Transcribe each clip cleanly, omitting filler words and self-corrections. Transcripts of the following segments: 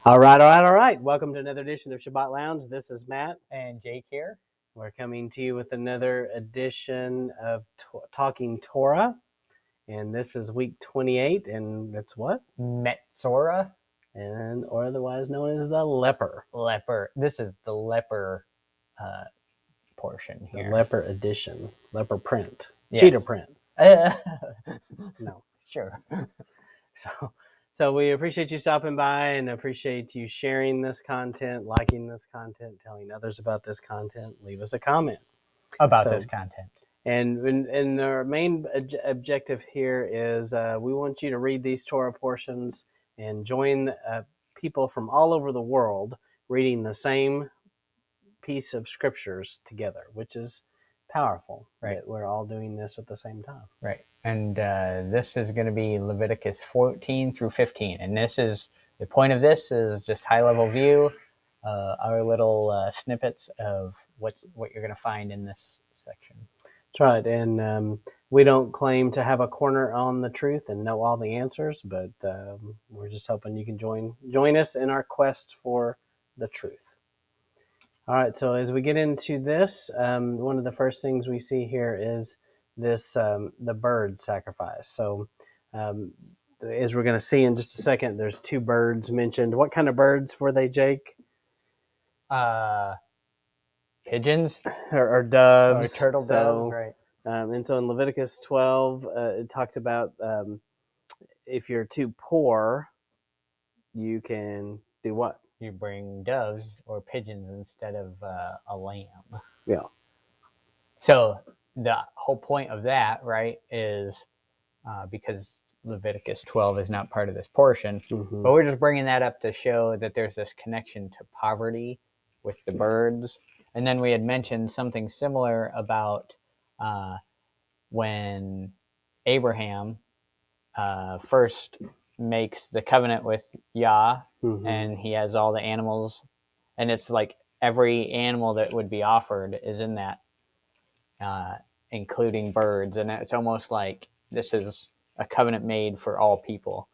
All right. Welcome to another edition of Shabbat Lounge. This is Matt. And Jake here. We're coming to you with another edition of Talking Torah. And this is week 28, and it's what? Metzora. Or otherwise known as the Leper. Leper. This is the Leper portion here. The Leper edition. Leper print. Yes. Cedar print. No. Sure. So we appreciate you stopping by and appreciate you sharing this content, liking this content, telling others about this content. Leave us a comment About this content. And our main objective here is we want you to read these Torah portions and join people from all over the world reading the same piece of scriptures together, which is powerful. Right. We're all doing this at the same time. Right. And this is going to be Leviticus 14 through 15. And this is, the point of this is just high-level view, our little snippets of what you're going to find in this section. That's right. And we don't claim to have a corner on the truth and know all the answers, but we're just hoping you can join us in our quest for the truth. All right, so as we get into this, one of the first things we see here is this the bird sacrifice. So as we're going to see in just a second, there's two birds mentioned. What kind of birds were they, Jake? Pigeons? Or doves. Or turtle doves, right. And so in Leviticus 12, it talked about if you're too poor, you can do what? You bring doves or pigeons instead of a lamb. Yeah. So the whole point of that, right, is because Leviticus 12 is not part of this portion, but we're just bringing that up to show that there's this connection to poverty with the birds. And then we had mentioned something similar about when Abraham first makes the covenant with Yah, and he has all the animals, and it's like every animal that would be offered is in that, including birds, and it's almost like this is a covenant made for all people,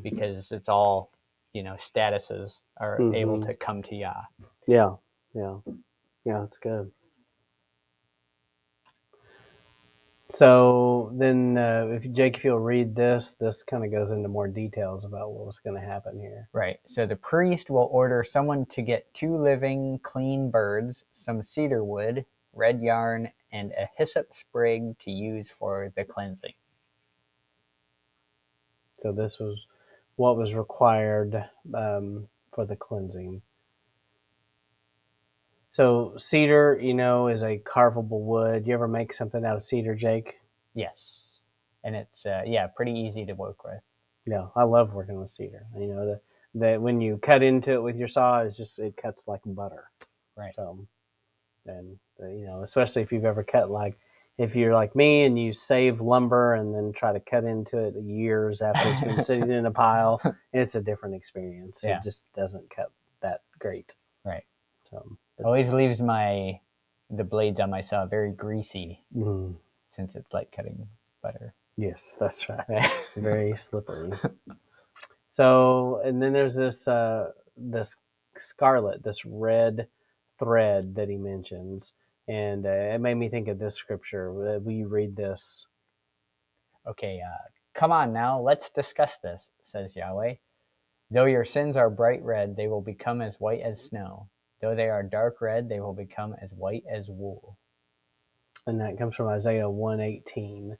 because it's all, statuses are able to come to Yah. Yeah, that's good. So then, if you'll read this kind of goes into more details about what was going to happen here. Right. So the priest will order someone to get 2 living, clean birds, some cedar wood, red yarn, and a hyssop sprig to use for the cleansing. So this was what was required for the cleansing. So cedar, is a carvable wood. You ever make something out of cedar, Jake? Yes. And it's, pretty easy to work with. Yeah, I love working with cedar. That when you cut into it with your saw, it cuts like butter. Right. So, and especially if you've ever cut, like, if you're like me and you save lumber and then try to cut into it years after it's been sitting in a pile, it's a different experience. Yeah. It just doesn't cut that great. Right. So always leaves the blades on my saw very greasy, since it's like cutting butter. Yes, that's right. Very slippery. So, and then there's this scarlet, this red thread that he mentions, and it made me think of this scripture. Will you read this? Okay, come on now, let's discuss this, says Yahweh. Though your sins are bright red, they will become as white as snow. Though they are dark red, they will become as white as wool. And that comes from Isaiah 1:18.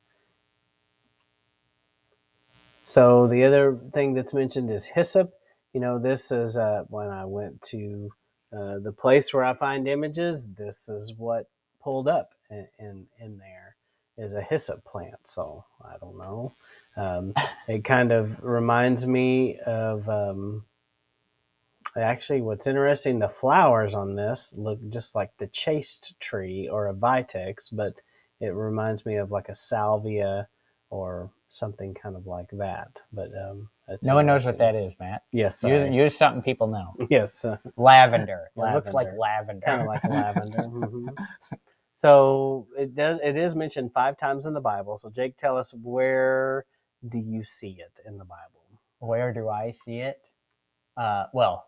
So the other thing that's mentioned is hyssop. This is when I went to the place where I find images, this is what pulled up in there is a hyssop plant. So I don't know. It kind of reminds me of actually what's interesting, the flowers on this look just like the chaste tree or a vitex, but it reminds me of like a salvia or something kind of like that. But no one knows what that is, Matt. Yes. Use something people know. Yes. Lavender. It looks like lavender. Kind of like lavender. So it is mentioned 5 times in the Bible. So Jake, tell us, where do you see it in the Bible? Where do I see it? Well,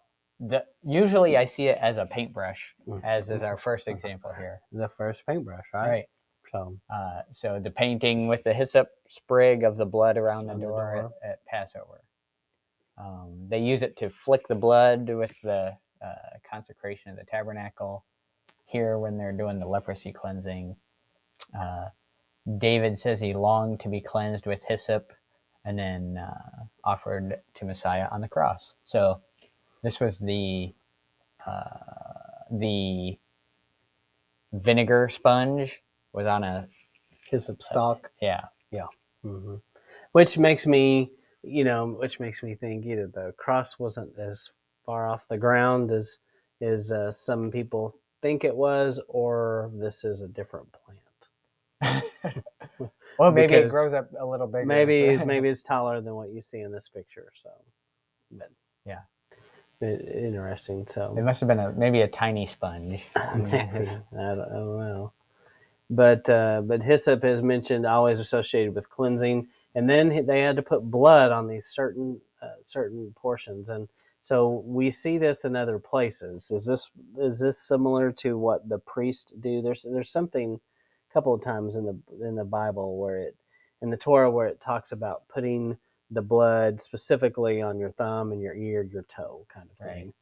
usually I see it as a paintbrush, Mm. as is our first example here. The first paintbrush, right? Right. So, So the painting with the hyssop sprig of the blood around the On the door, door. At Passover. They use it to flick the blood with the consecration of the tabernacle. Here, when they're doing the leprosy cleansing, David says he longed to be cleansed with hyssop and then offered to Messiah on the cross. So this was the vinegar sponge was on a hyssop stalk. yeah. Yeah. Mm-hmm. Which makes me, think either the cross wasn't as far off the ground as some people think it was, or this is a different plant. Well, maybe it Because grows up a little bigger. maybe it's taller than what you see in this picture. So, but Yeah, interesting. So it must have been maybe a tiny sponge. maybe I don't know. But hyssop is mentioned, always associated with cleansing, and then they had to put blood on these certain portions, and so we see this in other places. Is this similar to what the priests do? There's something a couple of times in the Bible where it in the Torah where it talks about putting the blood specifically on your thumb and your ear, your toe, kind of thing.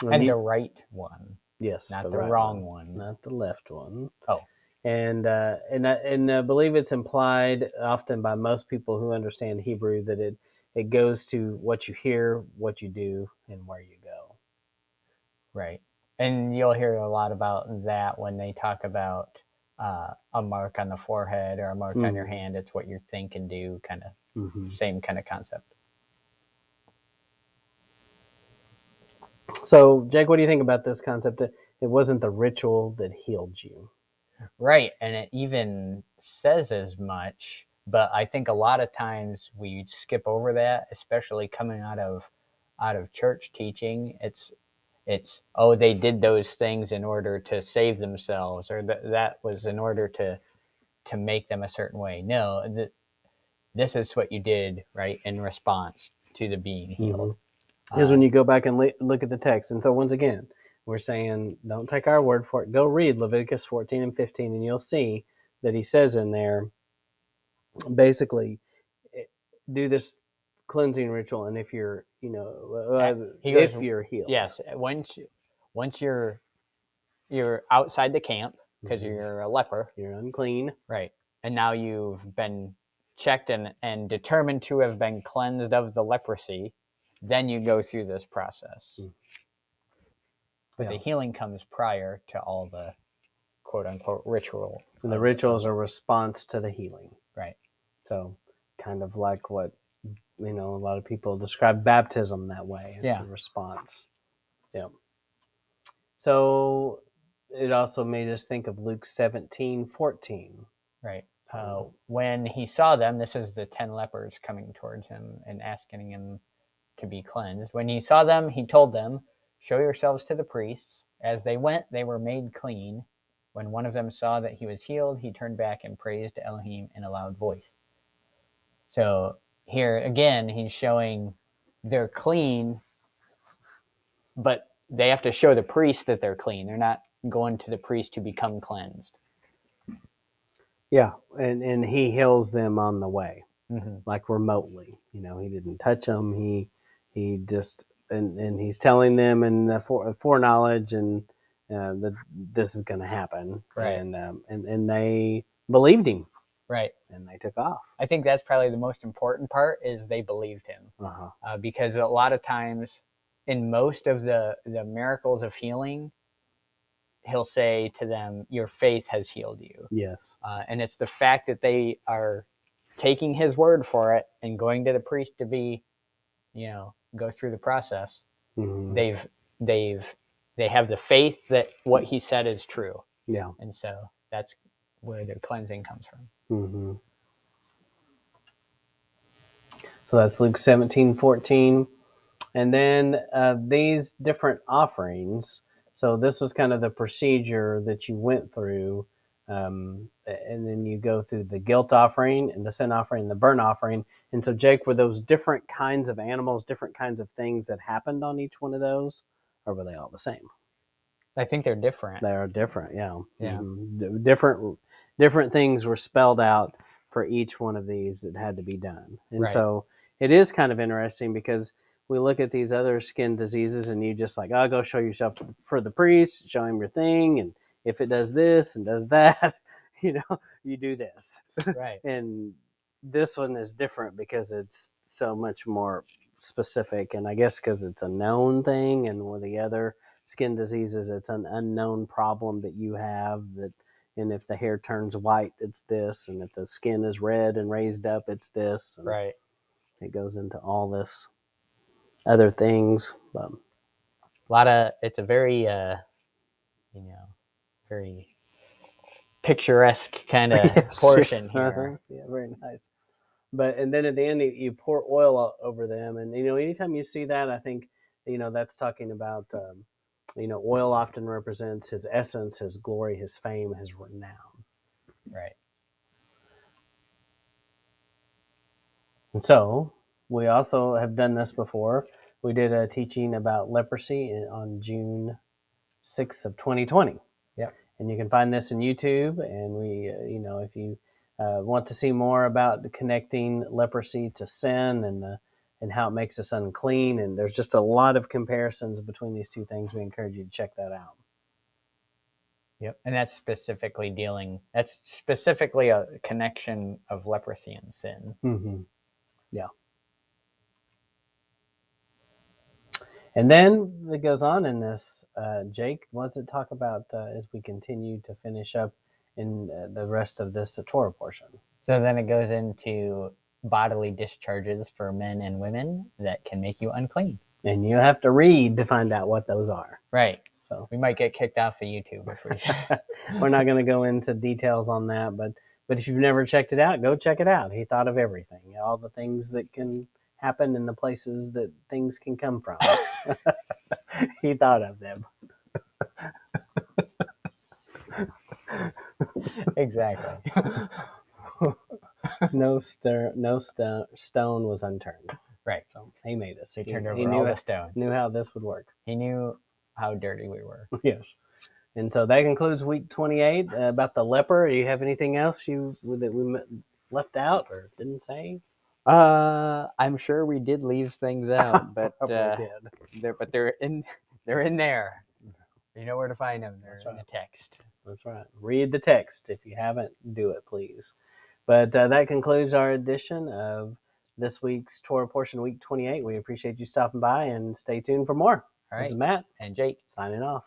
Right. And the right one. Yes, not the the right wrong one. not the left one. Oh, And I believe it's implied often by most people who understand Hebrew that it goes to what you hear, what you do, and where you go. right. And you'll hear a lot about that when they talk about a mark on the forehead or a mark on your hand. It's what you think and do, kind of same kind of concept. So, Jake, what do you think about this concept that it wasn't the ritual that healed you? Right, and it even says as much, but I think a lot of times we skip over that, especially coming out of church teaching. It's oh, they did those things in order to save themselves, or that was in order to make them a certain way. No, this is what you did, right, in response to the being healed. Is when you go back and look at the text. And so once again, we're saying don't take our word for it. Go read Leviticus 14 and 15, and you'll see that he says in there, basically, do this cleansing ritual, and if you're, if you're healed. Yes, once you're outside the camp because you're a leper, you're unclean. Right. And now you've been checked and determined to have been cleansed of the leprosy, then you go through this process. But the healing comes prior to all the quote unquote ritual. And the rituals are a response to the healing. Right. So kind of like what, a lot of people describe baptism that way. It's a response. Yeah. So it also made us think of Luke 17:14. Right. When he saw them, this is the 10 lepers coming towards him and asking him to be cleansed. When he saw them, he told them, "Show yourselves to the priests." As they went, they were made clean. When one of them saw that he was healed, he turned back and praised Elohim in a loud voice. So here again, he's showing they're clean, but they have to show the priest that they're clean. They're not going to the priest to become cleansed. Yeah, and he heals them on the way, like remotely. He didn't touch them. He just and he's telling them in the foreknowledge and that this is going to happen, Right. And they believed him, right, and they took off. I think that's probably the most important part is they believed him, because a lot of times in most of the miracles of healing, he'll say to them, "Your faith has healed you." Yes. And it's the fact that they are taking his word for it and going to the priest to be, go through the process. They have the faith that what he said is true. Yeah. And so that's where the cleansing comes from. So that's Luke 17:14. And then these different offerings. So this was kind of the procedure that you went through And then you go through the guilt offering and the sin offering and the burnt offering. And so, Jake, were those different kinds of animals, different kinds of things that happened on each one of those, or were they all the same? I think they're different. They are different, yeah. Yeah. Different things were spelled out for each one of these that had to be done. And Right. so it is kind of interesting because we look at these other skin diseases and you just like, oh, go show yourself for the priest, show him your thing. And if it does this and does that, you do this. Right. And this one is different because it's so much more specific. And I guess because it's a known thing, and with the other skin diseases, it's an unknown problem that you have, that, and if the hair turns white, it's this, and if the skin is red and raised up, it's this, and Right. it goes into all this other things. It's a very very picturesque kind of portion here. Yeah, very nice. And then at the end, you pour oil over them, and anytime you see that, I think that's talking about oil often represents his essence, his glory, his fame, his renown. Right. And so we also have done this before. We did a teaching about leprosy on June 6th of 2020. Yep. And you can find this in YouTube. And we, if you want to see more about connecting leprosy to sin and how it makes us unclean, and there's just a lot of comparisons between these two things, we encourage you to check that out. Yep. And that's specifically a connection of leprosy and sin. Mm-hmm. Yeah. And then it goes on in this, Jake, what does it talk about as we continue to finish up in the rest of this Torah portion? So then it goes into bodily discharges for men and women that can make you unclean. And you have to read to find out what those are. Right. So we might get kicked off of YouTube if we're not going to go into details on that, but if you've never checked it out, go check it out. He thought of everything, all the things that can happen and the places that things can come from. He thought of them. Exactly. No stone was unturned. Right. So he made us. He turned over all the stones. Knew how this would work. He knew how dirty we were. Yes. And so that concludes week 28 about the leper. Do you have anything else that we left out or didn't say? I'm sure we did leave things out, but they're in there. You know where to find them. They're in the text. That's right. Read the text. If you haven't, do it, please. But that concludes our edition of this week's Torah Portion Week 28. We appreciate you stopping by, and stay tuned for more. All right. This is Matt and Jake signing off.